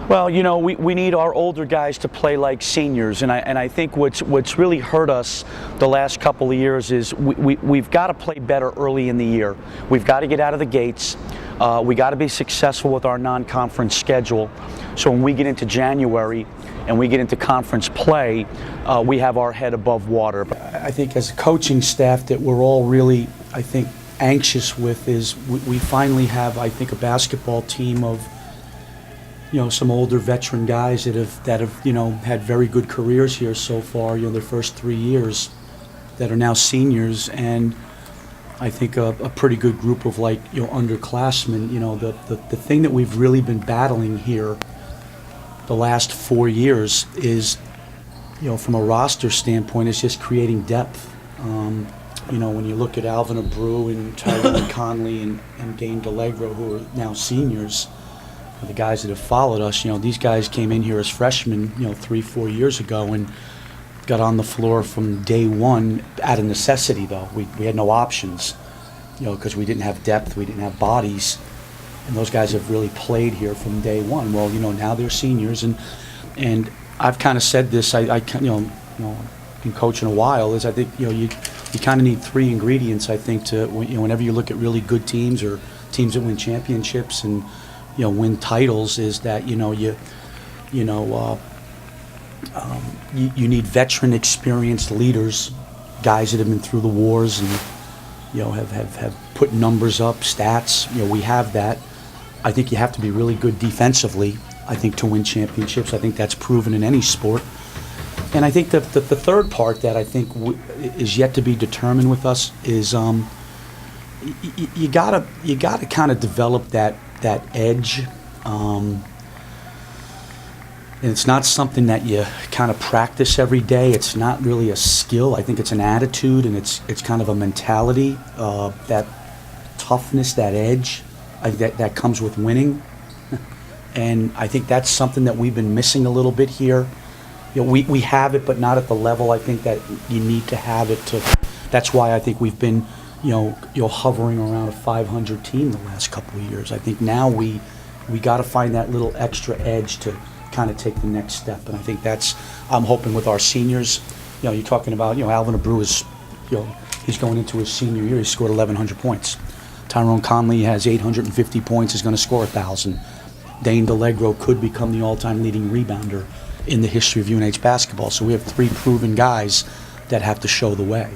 Well, you know, we need our older guys to play like seniors, and I think what's really hurt us the last couple of years is we've got to play better early in the year. We've got to get out of the gates. We got to be successful with our non-conference schedule, so when we get into January and we get into conference play, we have our head above water. I think as a coaching staff that we're all really, I think, anxious with is we finally have, I think, a basketball team of, you know, some older veteran guys that have you know, had very good careers here so far, you know, their first 3 years, that are now seniors, and I think a pretty good group of, like, you know, underclassmen. You know, the thing that we've really been battling here the last 4 years is, you know, from a roster standpoint, is just creating depth. You know, when you look at Alvin Abreu and Tyrone Conley and Dane DeLegro, who are now seniors, the guys that have followed us, you know, these guys came in here as freshmen, you know, 3-4 years ago and got on the floor from day one out of necessity, though. We had no options, you know, because we didn't have depth, we didn't have bodies, and those guys have really played here from day one. Well, you know, now they're seniors, and I've kind of said this, you know, been coaching a while, is I think, you know, you kind of need 3 ingredients, I think, to, you know, whenever you look at really good teams or teams that win championships and, you know, win titles, is that, you know, you need veteran, experienced leaders, guys that have been through the wars and, you know, have put numbers up, stats. You know, we have that. I think you have to be really good defensively, I think, to win championships. I think that's proven in any sport. And I think the third part that I think is yet to be determined with us is you gotta kind of develop that edge, and it's not something that you kind of practice every day. It's not really a skill. I think it's an attitude, and it's kind of a mentality, that toughness, that edge, that comes with winning. And I think that's something that we've been missing a little bit here. You know, we have it, but not at the level I think that you need to have it to. That's why I think we've been, you know, hovering around a 500 team the last couple of years. I think now we got to find that little extra edge to kind of take the next step, and I think that's, I'm hoping with our seniors. You know, you're talking about, you know, Alvin Abreu is, you know, he's going into his senior year. He scored 1,100 points. Tyrone Conley has 850 points. Is going to score 1,000. Dane DeLegro could become the all-time leading rebounder in the history of UNH basketball. So we have 3 proven guys that have to show the way.